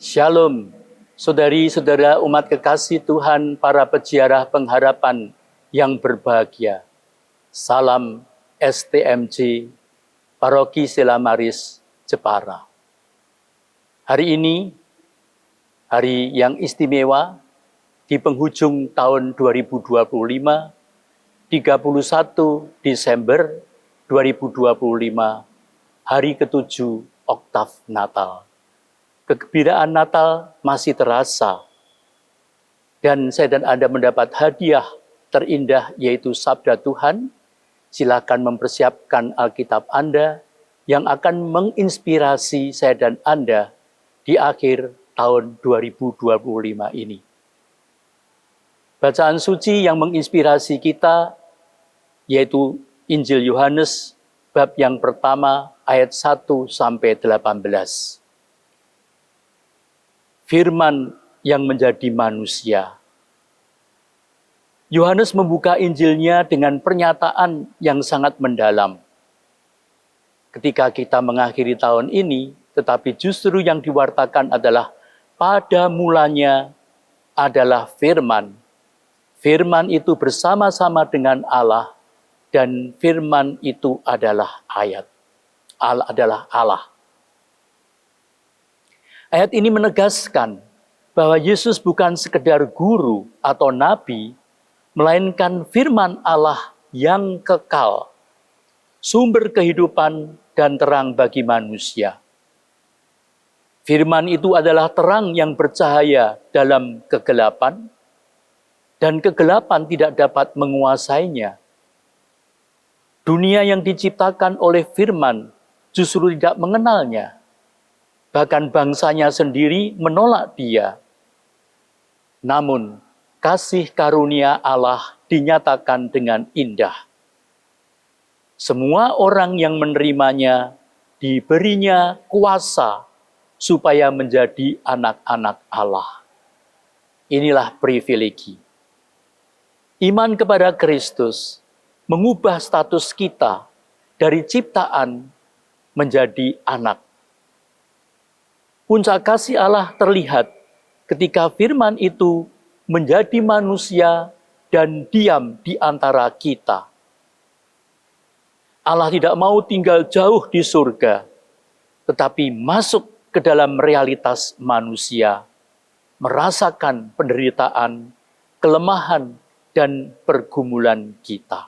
Shalom, saudari-saudara umat kekasih Tuhan, para peziarah pengharapan yang berbahagia. Salam STMJ, Paroki Sela Maris, Jepara. Hari ini, hari yang istimewa di penghujung tahun 2025, 31 Desember 2025, hari ke-7 Oktav Natal. Kegembiraan Natal masih terasa. Dan saya dan Anda mendapat hadiah terindah yaitu Sabda Tuhan. Silakan mempersiapkan Alkitab Anda yang akan menginspirasi saya dan Anda di akhir tahun 2025 ini. Bacaan suci yang menginspirasi kita yaitu Injil Yohanes bab yang pertama ayat 1 sampai 18. Firman yang menjadi manusia. Yohanes membuka Injilnya dengan pernyataan yang sangat mendalam. Ketika kita mengakhiri tahun ini, tetapi justru yang diwartakan adalah pada mulanya adalah firman. Firman itu bersama-sama dengan Allah, dan firman itu adalah ayat. Allah adalah Allah. Ayat ini menegaskan bahwa Yesus bukan sekedar guru atau nabi, melainkan firman Allah yang kekal, sumber kehidupan dan terang bagi manusia. Firman itu adalah terang yang bercahaya dalam kegelapan, dan kegelapan tidak dapat menguasainya. Dunia yang diciptakan oleh firman justru tidak mengenalnya. Bahkan bangsanya sendiri menolak dia. Namun, kasih karunia Allah dinyatakan dengan indah. Semua orang yang menerimanya diberinya kuasa supaya menjadi anak-anak Allah. Inilah privilegi. Iman kepada Kristus mengubah status kita dari ciptaan menjadi anak. Puncak kasih Allah terlihat ketika firman itu menjadi manusia dan diam di antara kita. Allah tidak mau tinggal jauh di surga, tetapi masuk ke dalam realitas manusia, merasakan penderitaan, kelemahan, dan pergumulan kita.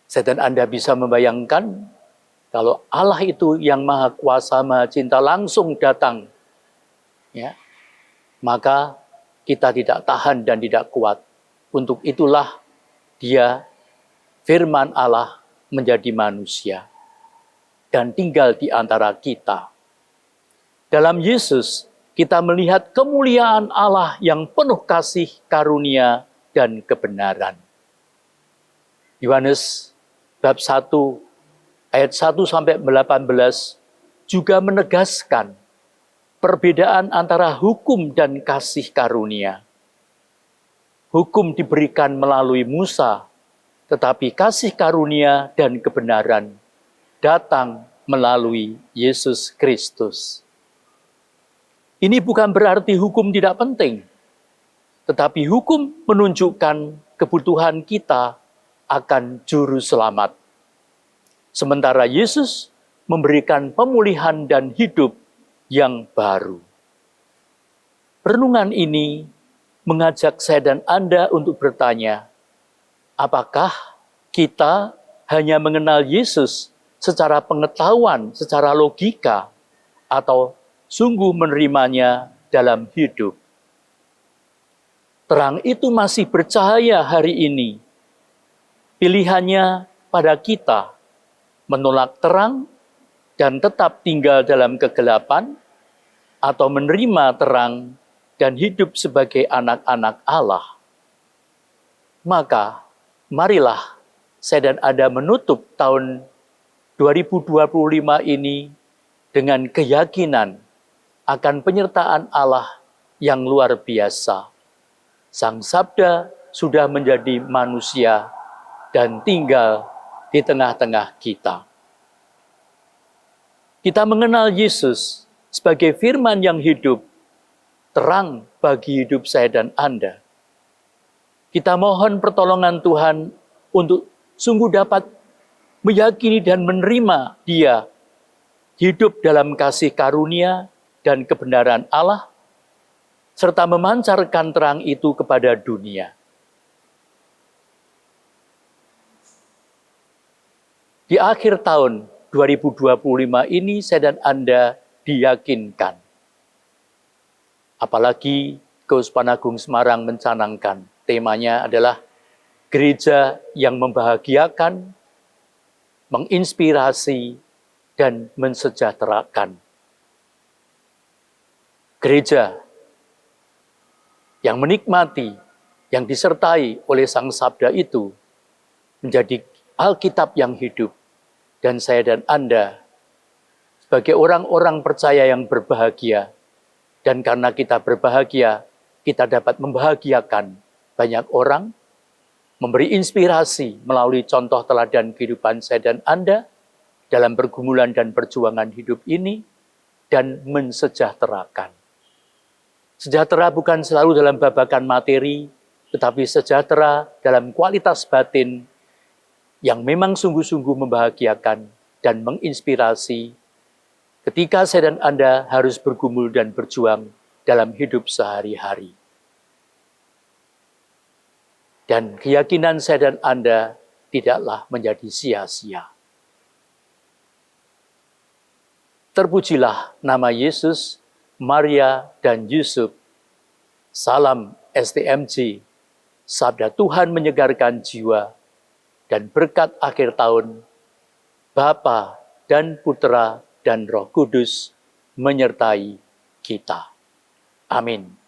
Saya dan Anda bisa membayangkan kalau Allah itu yang Maha Kuasa, Maha Cinta langsung datang, ya, maka kita tidak tahan dan tidak kuat. Untuk itulah dia, firman Allah, menjadi manusia dan tinggal di antara kita. Dalam Yesus, kita melihat kemuliaan Allah yang penuh kasih, karunia, dan kebenaran. Yohanes bab 1 ayat 1 sampai 18 juga menegaskan perbedaan antara hukum dan kasih karunia. Hukum diberikan melalui Musa, tetapi kasih karunia dan kebenaran datang melalui Yesus Kristus. Ini bukan berarti hukum tidak penting, tetapi hukum menunjukkan kebutuhan kita akan juru selamat. Sementara Yesus memberikan pemulihan dan hidup yang baru. Renungan ini mengajak saya dan Anda untuk bertanya, apakah kita hanya mengenal Yesus secara pengetahuan, secara logika, atau sungguh menerimanya dalam hidup? Terang itu masih bercahaya hari ini. Pilihannya pada kita, menolak terang dan tetap tinggal dalam kegelapan, atau menerima terang dan hidup sebagai anak-anak Allah. Maka, marilah saya dan Anda menutup tahun 2025 ini dengan keyakinan akan penyertaan Allah yang luar biasa. Sang Sabda sudah menjadi manusia dan tinggal di tengah-tengah kita. Kita mengenal Yesus sebagai firman yang hidup, terang bagi hidup saya dan Anda. Kita mohon pertolongan Tuhan untuk sungguh dapat meyakini dan menerima Dia hidup dalam kasih karunia dan kebenaran Allah, serta memancarkan terang itu kepada dunia. Di akhir tahun 2025 ini saya dan Anda diyakinkan. Apalagi Keuskupan Agung Semarang mencanangkan, temanya adalah gereja yang membahagiakan, menginspirasi, dan mensejahterakan. Gereja yang menikmati, yang disertai oleh Sang Sabda itu menjadi Alkitab yang hidup. Dan saya dan Anda sebagai orang-orang percaya yang berbahagia, dan karena kita berbahagia, kita dapat membahagiakan banyak orang, memberi inspirasi melalui contoh teladan kehidupan saya dan Anda dalam pergumulan dan perjuangan hidup ini, dan mensejahterakan. Sejahtera bukan selalu dalam babakan materi, tetapi sejahtera dalam kualitas batin yang memang sungguh-sungguh membahagiakan dan menginspirasi ketika saya dan Anda harus bergumul dan berjuang dalam hidup sehari-hari. Dan keyakinan saya dan Anda tidaklah menjadi sia-sia. Terpujilah nama Yesus, Maria, dan Yusuf. Salam STMJ, sabda Tuhan menyegarkan jiwa, dan berkat akhir tahun, Bapa dan Putra dan Roh Kudus menyertai kita. Amin.